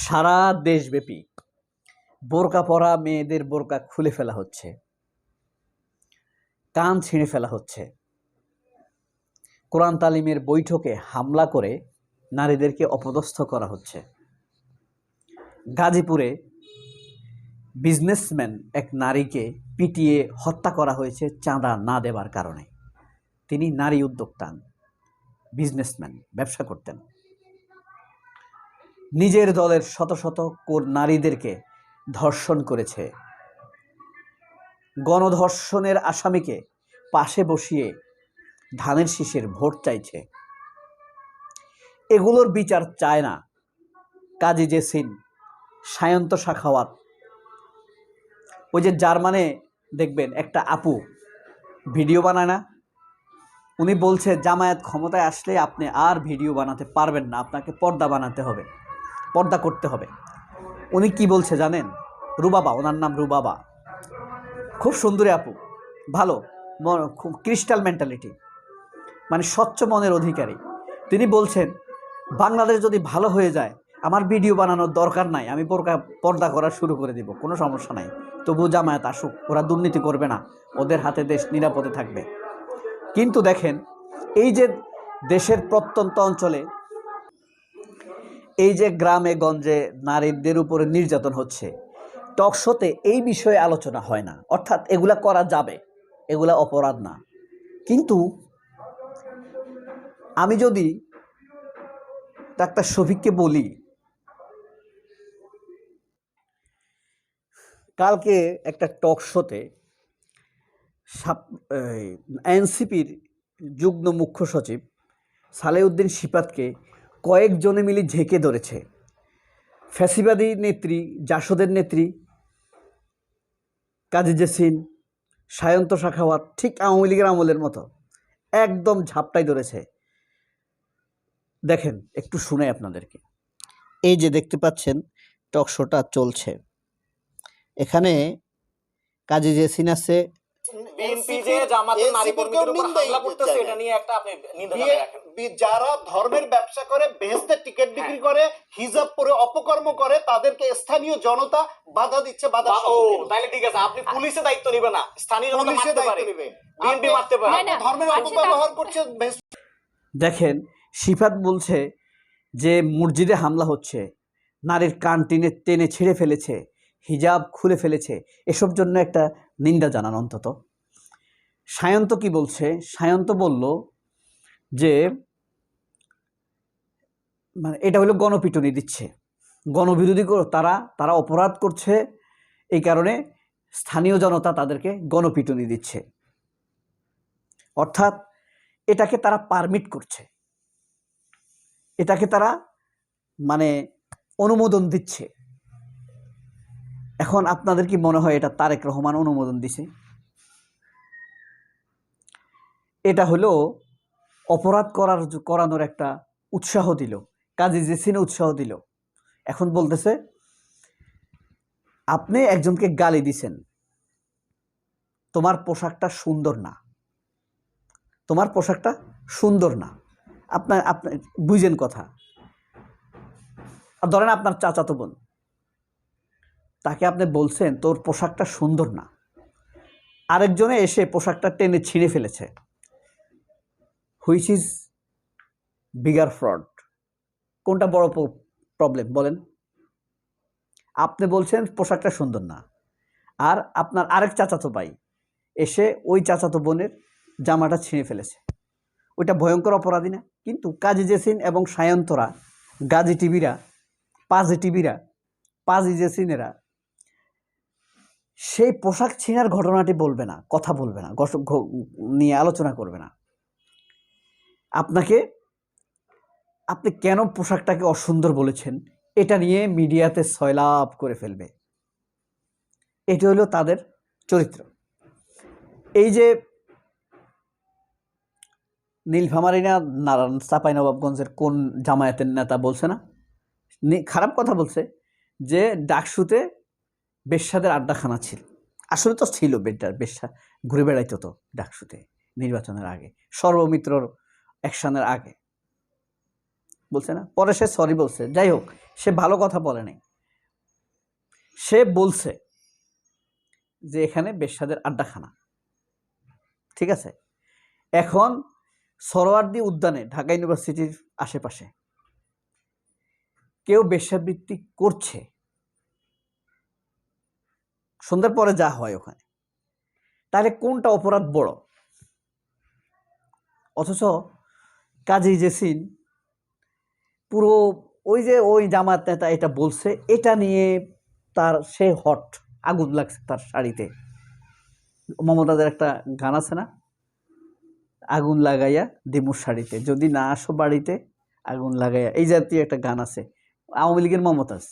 সারা দেশব্যাপী বোরকা পরা মেয়েদের বোরকা খুলে ফেলা হচ্ছে, কান ছিঁড়ে ফেলা হচ্ছে, কোরআন তালিমের বৈঠকে হামলা করে নারীদেরকে অপদস্থ করা হচ্ছে। গাজীপুরে বিজনেসম্যান এক নারীকে পিটিয়ে হত্যা করা হয়েছে চাঁদা না দেবার কারণে। তিনি নারী উদ্যোক্তা, বিজনেসম্যান, ব্যবসা করতেন। নিজের দলের শত শত নারীদেরকে ধর্ষণ করেছে। গণধর্ষণের আসামিকে পাশে বসিয়ে ধানের শীষের ভোট চাইছে। এগুলোর বিচার চায় না কাজী জেসিন, সায়ন্ত সাখাওয়াত। ওই যে জার্মানে দেখবেন একটা আপু ভিডিও বানায় না, উনি বলছে জামায়াত ক্ষমতায় আসলে আপনি আর ভিডিও বানাতে পারবেন না, আপনাকে পর্দা বানাতে হবে, পর্দা করতে হবে। উনি কি বলছে জানেন? রুবাবা, ওনার নাম রুবাবা, খুব সুন্দরী আপু, ভালো, খুব ক্রিস্টাল মেন্টালিটি, মানে স্বচ্ছ মনের অধিকারী। তিনি বলছেন বাংলাদেশ যদি ভালো হয়ে যায় আমার ভিডিও বানানোর দরকার নাই, আমি পর্দা করা শুরু করে দিব, কোনো সমস্যা নাই, তবু জামায়াত আসুক, ওরা দুর্নীতি করবে না, ওদের হাতে দেশ নিরাপদে থাকবে। কিন্তু দেখেন, এই যে দেশের প্রত্যন্ত অঞ্চলে, এই যে গ্রামে গঞ্জে নারীদের উপরে নির্যাতন হচ্ছে, টকশোতে এই বিষয়ে আলোচনা হয় না। অর্থাৎ এগুলা করা যাবে, এগুলা অপরাধ না। কিন্তু আমি যদি ডাক্তার শফিককে বলি, কালকে একটা টকশোতে এনসিপির যুগ্ম মুখ্য সচিব সালেউদ্দিন শিপাতকে কয়েকজনে মিলে ঝেঁকে ধরেছে। ফ্যাসিবাদী নেত্রী, জাসদের নেত্রী কাজী জেসিন, সায়ন্ত সাখাওয়াত, ঠিক আওয়ামী লীগের আমলের মতো একদম ঝাপটাই ধরেছে। দেখেন, একটু শুনে আপনাদেরকে। এই যে দেখতে পাচ্ছেন টকশোটা চলছে, এখানে কাজী জেসিন আছে, যারা ধর্মের ব্যবসা করে, বেহেশতের টিকিট বিক্রি করে, হিজাব পরে অপকর্ম করে, তাদেরকে স্থানীয় জনতা বাধা দিচ্ছে। বাধা তাহলে ঠিক আছে, আপনি পুলিশে দায়িত্ব নিবে না, স্থানীয় জনতা মারতে পারে, বিএনপি মারতে পারে, ধর্মের অপব্যবহার করছে। দেখেন, শিফাত বলছে যে মসজিদে হামলা হচ্ছে, নারীর কান টেনে ছিঁড়ে ফেলেছে, হিজাব খুলে ফেলেছে, এসব জন্য একটা নিন্দা জানান অন্তত। সায়ন্ত কি বলছে? সায়ন্ত বলল যে মানে এটা হলো গণপিটুনি দিচ্ছে, গণবিরোধী তারা অপরাধ করছে, এই কারণে স্থানীয় জনতা তাদেরকে গণপিটুনি দিচ্ছে। অর্থাৎ এটাকে তারা পারমিট করছে, এটাকে তারা মানে অনুমোদন দিচ্ছে। এখন আপনাদের কি মনে হয় এটা তারেক রহমান অনুমোদন দিছে? এটা হলো অপরাধ করানোর একটা উৎসাহ দিল, কাজী জেসিনে উৎসাহ দিল। এখন বলতেছে আপনি একজনকে গালি দিছেন, তোমার পোশাকটা সুন্দর না, তোমার পোশাকটা সুন্দর না, আপনার বুঝেন কথা। ধরেন আপনার চাচাতো বোন, তাকে আপনি বলছেন তোর পোশাকটা সুন্দর না, আরেকজনে এসে পোশাকটা টেনে ছিঁড়ে ফেলেছে। Which is bigger fraud? কোনটা বড় প্রবলেম বলেন? আপনি বলছেন পোশাকটা সুন্দর না, আর আপনার আরেক চাচাতো ভাই এসে ওই চাচাতো বোনের জামাটা ছিঁড়ে ফেলেছে, ওইটা ভয়ঙ্কর অপরাধী না? কিন্তু কাজী জেসিন এবং সায়ন্তরা, গাজী টিভিরা, পাজি জেসিনেরা সেই পোশাক ছিঁড়ার ঘটনাটি বলবে না, কথা বলবে না, নিয়ে আলোচনা করবে না। আপনি কেন পোশাকটাকে অসুন্দর বলেছেন এটা নিয়ে মিডিয়াতে সয়লাভ করে ফেলবে। এটা হলো তাদের চরিত্র। এই যে নীলফামারী না চাঁপাইনবাবগঞ্জের কোন জামায়াতের নেতা বলছে না, খারাপ কথা বলছে, যে ডাকসুতে বেশ্যাদের আড্ডাখানা ছিল। আসলে তো ছিল, বেশ্যা ঘুরে বেড়াইতো তো ডাকসুতে নির্বাচনের আগে, সর্বমিত্রর অ্যাকশনের আগে, বলছে না? পরে সে সরি বলছে। যাই হোক, সে ভালো কথা বলে নাই, সে বলছে যে এখানে বেশ্যাদের আড্ডাখানা। ঠিক আছে, এখন সরোয়ার্দী উদ্যানে ঢাকা ইউনিভার্সিটির আশেপাশে কেউ বেশ্যাবৃত্তি করছে, সন্ধ্যার পরে যা হয় ওখানে, তাহলে কোনটা অপরাধ বড়? অথচ কাজী জেসিন পুরো ওই জামাত নেতা এটা বলছে, এটা নিয়ে তার সে হট, আগুন লাগছে তার শাড়িতে। মমতাজের একটা গান আছে না, আগুন লাগাইয়া দিমুর শাড়িতে, যদি না আসো বাড়িতে আগুন লাগাইয়া, এই জাতীয় একটা গান আছে। আওয়ামী লীগের মমতাজ,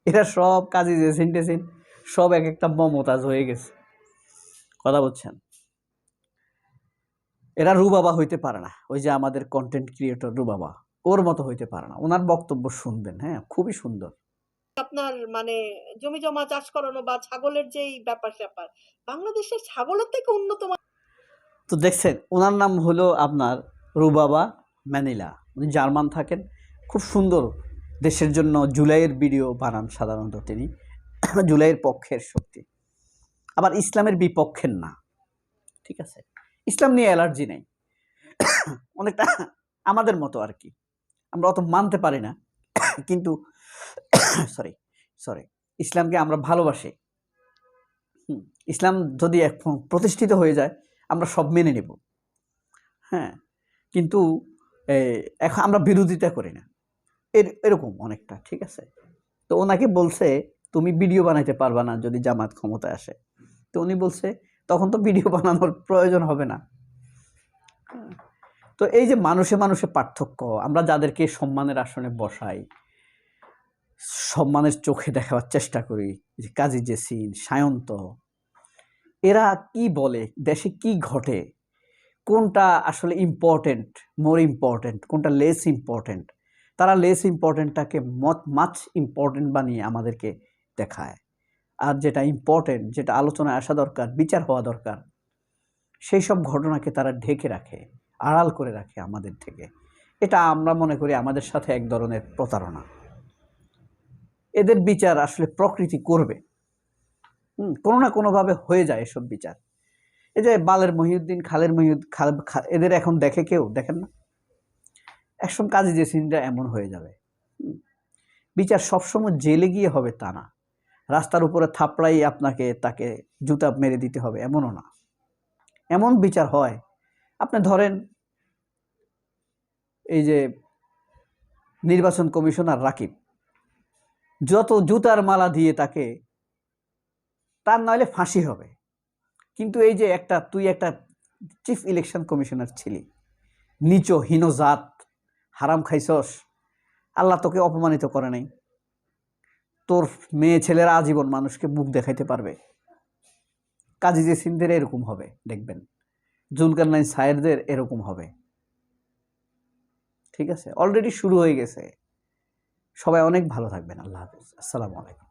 এরা সব কাজী জেসিন টেসিন সব এক একটা মমতাজ হয়ে গেছে। কথা বলছেন, এরা রুবাবা হইতে পারে না। ওই যে আমাদের কন্টেন্ট ক্রিয়েটর রুবাবা, ওর মতো হইতে পারে না। ওনার বক্তব্য শুনবেন, হ্যাঁ, খুবই সুন্দর। আপনার মানে জমি জমা চাষ করানো বা ছাগলের যেই ব্যাপার স্যাপার, বাংলাদেশের ছাগলের থেকে উন্নত তো দেখছেন, ওনার নাম হলো আপনার রুবাবা ম্যানিলা। উনি জার্মান থাকেন, খুব সুন্দর দেশের জন্য জুলাইয়ের ভিডিও বানান সাধারণত তিনি। জুলাইয়ের পক্ষের শক্তি, আবার ইসলামের বিপক্ষের না। ঠিক আছে, ইসলাম নিয়ে অ্যালার্জি নেই, অনেকটা আমাদের মতো আর কি। আমরা অত মানতে পারি না, কিন্তু সরি ইসলামকে আমরা ভালোবাসি। ইসলাম যদি এখন প্রতিষ্ঠিত হয়ে যায় আমরা সব মেনে নেব, হ্যাঁ, কিন্তু এখন আমরা বিরোধিতা করি না, এরকম অনেকটা। ঠিক আছে, তো ওনাকে বলছে তুমি ভিডিও বানাইতে পারবা না যদি জামাত ক্ষমতায় আসে। তো উনি বলছে তখন তো ভিডিও বানানোর প্রয়োজন হবে না। তো এই যে মানুষে মানুষে পার্থক্য, আমরা যাদেরকে সম্মানের আসনে বসাই, সম্মানের চোখে দেখাবার চেষ্টা করি, যে কাজী জেসিন, সায়ন্ত, এরা কি বলে, দেশে কি ঘটে, কোনটা আসলে ইম্পর্টেন্ট, মোর ইম্পর্টেন্ট, কোনটা লেস ইম্পর্টেন্ট, তারা লেস ইম্পর্টেন্টটাকে মাচ ইম্পর্টেন্ট বানিয়ে আমাদেরকে দেখায়। আর যেটা ইম্পর্টেন্ট, যেটা আলোচনায় আসা দরকার, বিচার হওয়া দরকার, সেই সব ঘটনাকে তারা ঢেকে রাখে, আড়াল করে রাখে আমাদের থেকে। এটা আমরা মনে করি আমাদের সাথে এক ধরনের প্রতারণা। এদের বিচার আসলে প্রকৃতি করবে, কোনো না কোনোভাবে হয়ে যায় এসব বিচার। এই যে বালের মহিউদ্দিন, খালের এদের এখন দেখে কেউ? দেখেন না। একসময় কাজী জেসিনরা এমন হয়ে যাবে। বিচার সবসময় জেলে গিয়ে হবে তা না, রাস্তার উপরে থাপড়াই তাকে জুতা মেরে দিতে হবে এমনও না। এমন বিচার হয়, আপনি ধরেন এই যে নির্বাচন কমিশনার রাকিব, যত জুতার মালা দিয়ে তাকে, তার নইলে ফাঁসি হবে। কিন্তু এই যে তুই একটা চিফ ইলেকশন কমিশনার ছিলি, নিচ হীন জাত, হারাম খাইছস, আল্লাহ তোকে অপমানিত করে নাই, তোর মেয়ে ছেলেরা আজীবন মানুষকে মুখ দেখাইতে পারবে। কাজী জেসিনদের এরকম হবে, দেখবেন জুলকারনাইন সায়েরদের এরকম হবে। ঠিক আছে, অলরেডি শুরু হয়ে গেছে। সবাই অনেক ভালো থাকবেন। আল্লাহ হাফেজ, আসসালামু আলাইকুম।